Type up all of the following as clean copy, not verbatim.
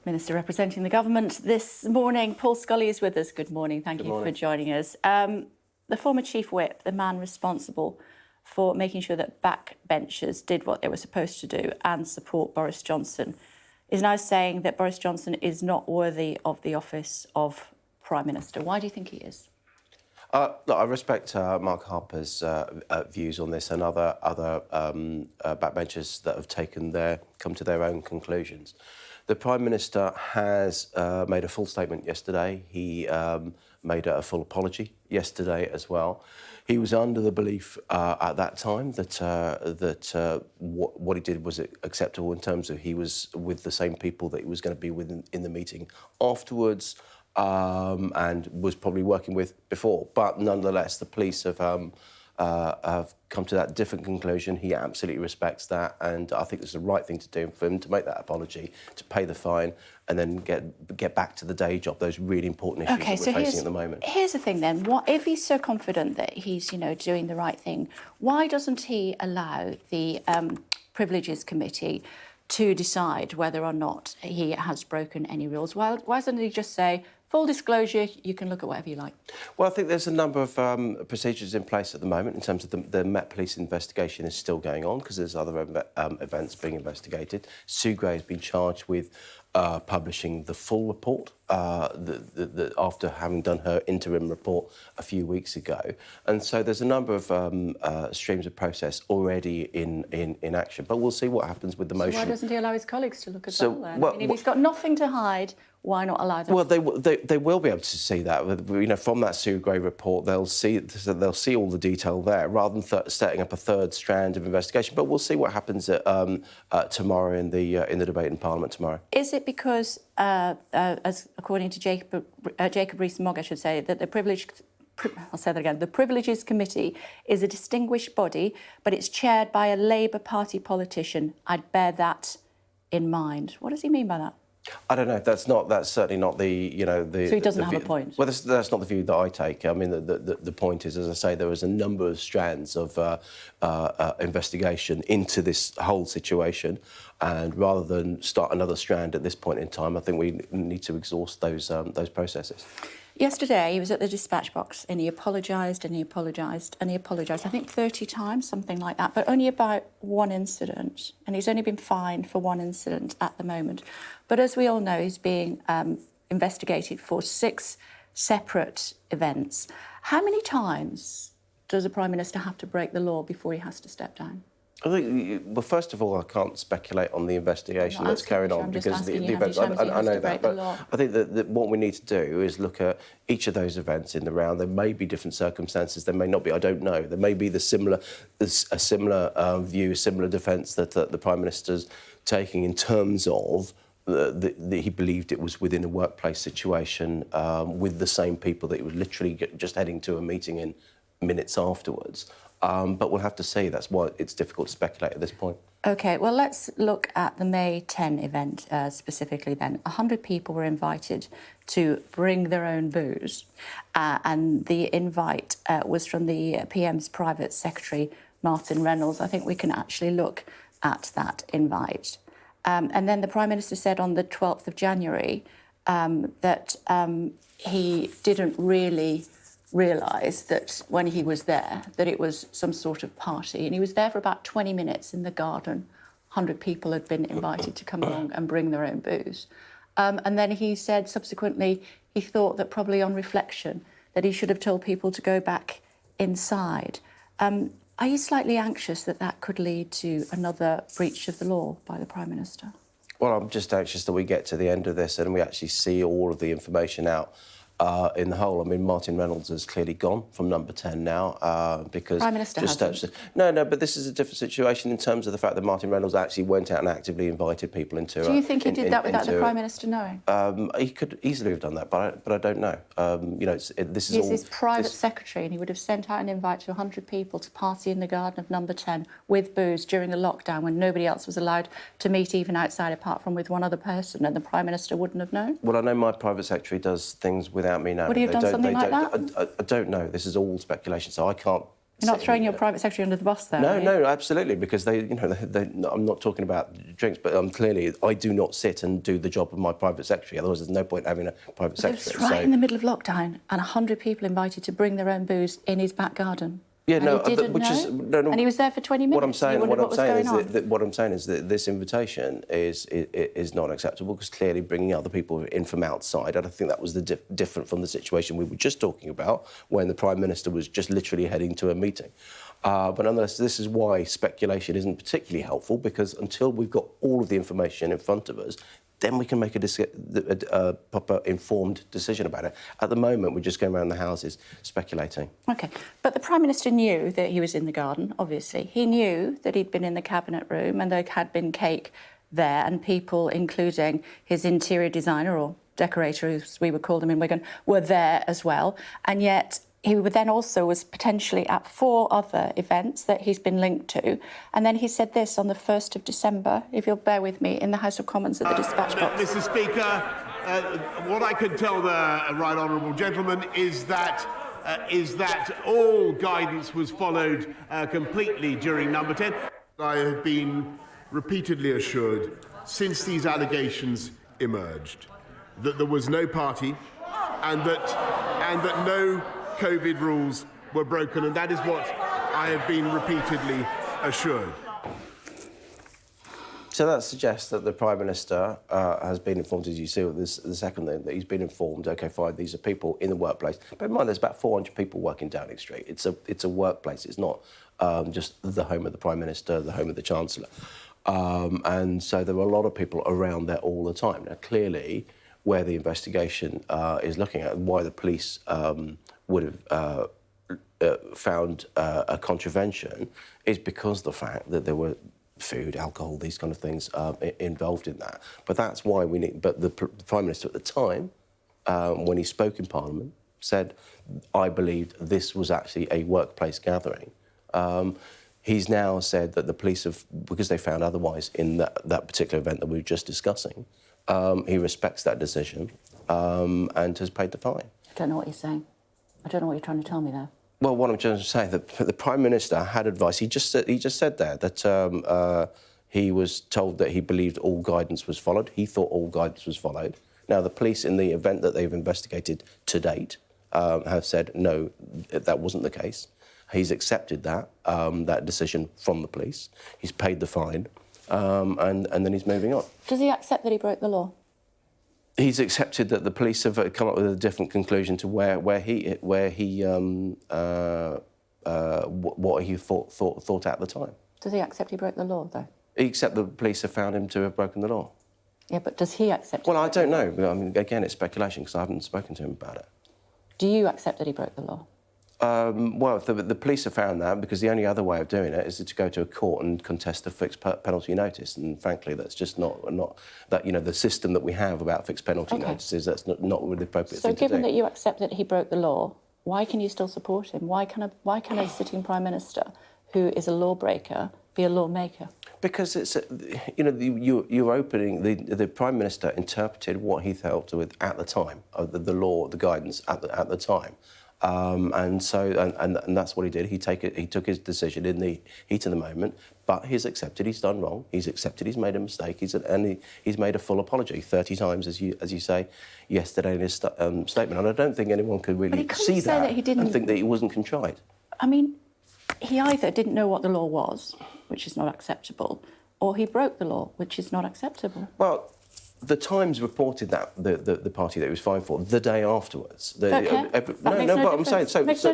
Minister representing the government this morning. Paul Scully is with us. Good morning. Thank you for joining us. The former Chief Whip, the man responsible for making sure that backbenchers did what they were supposed to do and support Boris Johnson, is now saying that Boris Johnson is not worthy of the office of Prime Minister. Why do you think he is? Look, I respect Mark Harper's views on this and other backbenchers that have come to their own conclusions. The Prime Minister has made a full statement yesterday. He made a full apology yesterday as well. He was under the belief at that time that what he did was acceptable in terms of he was with the same people that he was going to be with in the meeting afterwards. And was probably working with before. But nonetheless, the police have come to that different conclusion. He absolutely respects that, and I think it's the right thing to do for him to make that apology, to pay the fine, and then get back to the day job, those really important issues that we're facing at the moment. Here's the thing then, if he's so confident that he's, doing the right thing, why doesn't he allow the Privileges Committee to decide whether or not he has broken any rules? Why doesn't he just say, full disclosure, you can look at whatever you like? Well, I think there's a number of procedures in place at the moment in terms of the Met Police investigation is still going on because there's other events being investigated. Sue Gray has been charged with publishing the full report after having done her interim report a few weeks ago. And so there's a number of streams of process already in action. But we'll see what happens with the motion. So why doesn't he allow his colleagues to look at that then? I mean, if he's got nothing to hide, why not allow them? Well, they will be able to see that. From that Sue Gray report, they'll see all the detail there, rather than setting up a third strand of investigation. But we'll see what happens tomorrow in the debate in Parliament tomorrow. Is it because, as according to Jacob Rees-Mogg, I should say, that the Privileges Committee is a distinguished body, but it's chaired by a Labour Party politician? I'd bear that in mind. What does he mean by that? I don't know. That's certainly not the. So he doesn't have a point. Well, that's not the view that I take. I mean, the point is, as I say, there is a number of strands of investigation into this whole situation, and rather than start another strand at this point in time, I think we need to exhaust those processes. Yesterday, he was at the dispatch box and he apologised and he apologised and he apologised, I think 30 times, something like that, but only about one incident. And he's only been fined for one incident at the moment. But as we all know, he's being investigated for 6 separate events. How many times does a Prime Minister have to break the law before he has to step down? I think, well, first of all, I can't speculate on the investigation that's carried on because the events. I know that, but I think that what we need to do is look at each of those events in the round. There may be different circumstances. There may not be. I don't know. There may be a similar view, similar defence that the Prime Minister's taking in terms of. He believed it was within a workplace situation with the same people that he was literally just heading to a meeting in minutes afterwards. But we'll have to see. That's why it's difficult to speculate at this point. OK, well, let's look at the May 10 event specifically then. 100 people were invited to bring their own booze, and the invite was from the PM's private secretary, Martin Reynolds. I think we can actually look at that invite. And then the Prime Minister said on the 12th of January that he didn't really realise that when he was there that it was some sort of party. And he was there for about 20 minutes in the garden. 100 people had been invited to come along and bring their own booze. And then he said subsequently he thought that probably on reflection that he should have told people to go back inside. Are you slightly anxious that that could lead to another breach of the law by the Prime Minister? Well, I'm just anxious that we get to the end of this and we actually see all of the information out in the whole. I mean, Martin Reynolds has clearly gone from number 10 now because... Prime Minister hasn't. No, but this is a different situation in terms of the fact that Martin Reynolds actually went out and actively invited people into... Do you think he did that without the Prime Minister knowing? He could easily have done that, but I don't know. This is He's his private secretary and he would have sent out an invite to 100 people to party in the garden of number 10 with booze during the lockdown when nobody else was allowed to meet even outside apart from with one other person, and the Prime Minister wouldn't have known? Well, I know my private secretary does things without me knowing. Would he have done something like that? I don't know. This is all speculation, so I can't You're not throwing your private secretary under the bus there, No, are you? no, absolutely, because I'm not talking about drinks, but clearly I do not sit and do the job of my private secretary. Otherwise, there's no point having a private It was secretary. right in the middle of lockdown, and 100 people invited to bring their own booze in his back garden. Yeah, and no, he didn't which know, is no, and he was there for 20 minutes. What I'm saying, what I'm saying is that this invitation is not acceptable, because clearly bringing other people in from outside, and I think that was different from the situation we were just talking about when the Prime Minister was just literally heading to a meeting. But nonetheless, this is why speculation isn't particularly helpful, because until we've got all of the information in front of us, then we can make a proper informed decision about it. At the moment, we're just going around the houses speculating. OK, but the Prime Minister knew that he was in the garden, obviously. He knew that he'd been in the Cabinet room and there had been cake there, and people, including his interior designer or decorator, as we would call them in Wigan, were there as well. And yet he then also was potentially at 4 other events that he's been linked to. And then he said this on the 1st of December, if you'll bear with me, in the House of Commons at the dispatch box. Mr. Speaker, what I can tell the right honourable gentleman is that all guidance was followed completely during number 10. I have been repeatedly assured since these allegations emerged that there was no party and that no COVID rules were broken, and that is what I have been repeatedly assured. So that suggests that the Prime Minister has been informed, as you see, the second thing, that he's been informed, OK, fine, these are people in the workplace. Bear in mind, there's about 400 people working Downing Street. It's a workplace. It's not just the home of the Prime Minister, the home of the Chancellor. And so there are a lot of people around there all the time. Now, clearly, where the investigation is looking at, why the police would have found a contravention, is because of the fact that there were food, alcohol, these kind of things involved in that. But that's why we need. But the Prime Minister at the time, when he spoke in Parliament, said, "I believed this was actually a workplace gathering." He's now said that the police have, because they found otherwise in that particular event that we were just discussing, he respects that decision and has paid the fine. I don't know what you're saying. I don't know what you're trying to tell me there. Well, what I'm trying to say, that the Prime Minister had advice. He just said there that he was told that he believed all guidance was followed. He thought all guidance was followed. Now, the police, in the event that they've investigated to date, have said, no, that wasn't the case. He's accepted that decision from the police. He's paid the fine, and then he's moving on. Does he accept that he broke the law? He's accepted that the police have come up with a different conclusion to what he thought at the time. Does he accept he broke the law, though? He accepts the police have found him to have broken the law. Yeah, but does he accept? Well, I don't know. I mean, again, it's speculation because I haven't spoken to him about it. Do you accept that he broke the law? Well, the police have found that, because the only other way of doing it is to go to a court and contest a fixed penalty notice, and frankly, that's just not that, you know, the system that we have about fixed penalty notices. That's not really the appropriate thing to do. So, given that you accept that he broke the law, why can you still support him? Why can a sitting Prime Minister who is a lawbreaker be a lawmaker? Because it's, you know, you're opening, the Prime Minister interpreted what he felt with at the time, the law, the guidance at the time. And that's what he did. He took his decision in the heat of the moment, but he's accepted he's done wrong. He's accepted he's made a mistake. He's made a full apology 30 times, as you say, yesterday in his statement. And I don't think anyone could really see that and think that he wasn't contrite. I mean, he either didn't know what the law was, which is not acceptable, or he broke the law, which is not acceptable. Well, the Times reported that the party that he was fined for the day afterwards. No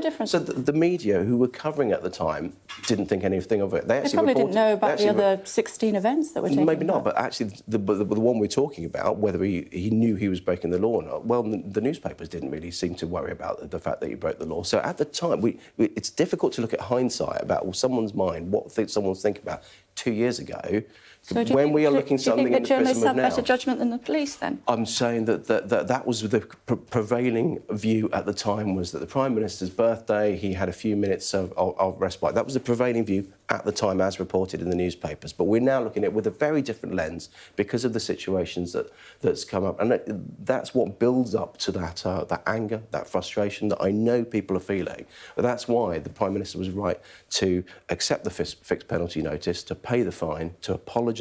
difference. So the media who were covering at the time didn't think anything of it. They probably didn't know about the other 16 events that were taken. Maybe not, but actually the one we're talking about, whether he knew he was breaking the law or not, well, the newspapers didn't really seem to worry about the fact that he broke the law. So at the time, it's difficult to look at hindsight about someone's mind, what someone's thinking about 2 years ago, So do you think that journalists have better judgment than the police then? I'm saying that was the prevailing view at the time, was that the Prime Minister's birthday, he had a few minutes of respite. That was the prevailing view at the time, as reported in the newspapers. But we're now looking at it with a very different lens because of the situations that's come up. And that's what builds up to that anger, that frustration that I know people are feeling. But that's why the Prime Minister was right to accept the fixed penalty notice, to pay the fine, to apologise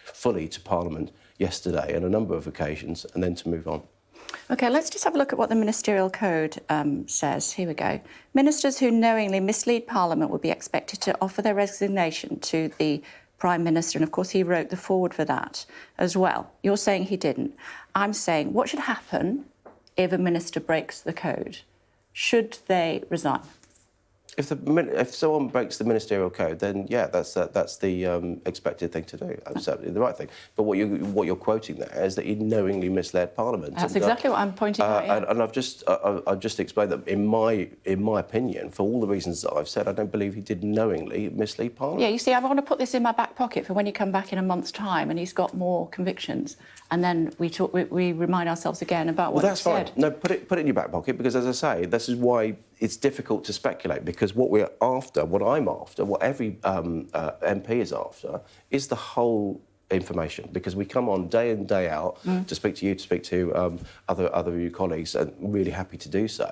fully to Parliament yesterday on a number of occasions, and then to move on. OK, let's just have a look at what the Ministerial Code says. Here we go. Ministers who knowingly mislead Parliament would be expected to offer their resignation to the Prime Minister, and of course he wrote the foreword for that as well. You're saying he didn't. I'm saying what should happen if a minister breaks the code? Should they resign? If someone breaks the ministerial code, then yeah, that's the expected thing to do. Absolutely the right thing. But what you're quoting there is that he knowingly misled Parliament. That's exactly what I'm pointing out. Yeah. And I've just explained that in my opinion, for all the reasons that I've said, I don't believe he did knowingly mislead Parliament. Yeah, you see, I want to put this in my back pocket for when you come back in a month's time and he's got more convictions, and then we remind ourselves again about what he said. That's fine. No, put it in your back pocket, because as I say, this is why it's difficult to speculate, because what we're after, what I'm after, what every MP is after, is the whole information, because we come on day in, day out to speak to you, to speak to other of your colleagues, and really happy to do so,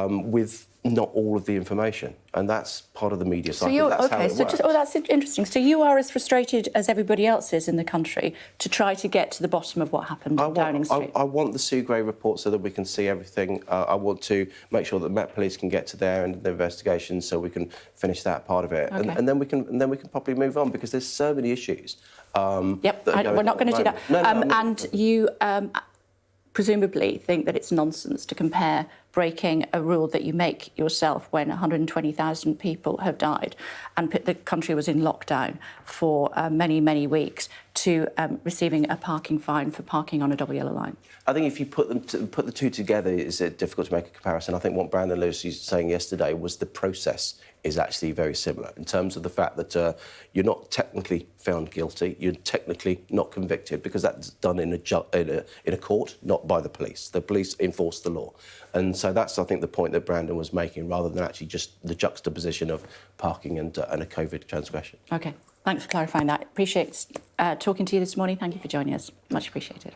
with not all of the information. And that's part of the media cycle. That's how it works. That's interesting. So you are as frustrated as everybody else is in the country to try to get to the bottom of what happened at Downing Street? I want the Sue Gray report so that we can see everything. I want to make sure that Met Police can get to there and the investigation, so we can finish that part of it, okay. and then we can probably move on, because there's so many issues. Yep, we're not going to do that. And you presumably think that it's nonsense to compare breaking a rule that you make yourself when 120,000 people have died and the country was in lockdown for many, many weeks to receiving a parking fine for parking on a double yellow line. I think if you put the two together, it's difficult to make a comparison. I think what Brandon Lewis was saying yesterday was the process is actually very similar in terms of the fact that you're not technically found guilty, you're technically not convicted, because that's done in a court, not by the police. The police enforce the law. And so that's, I think, the point that Brandon was making, rather than actually just the juxtaposition of parking and a COVID transgression. OK, thanks for clarifying that. Appreciate talking to you this morning. Thank you for joining us. Much appreciated.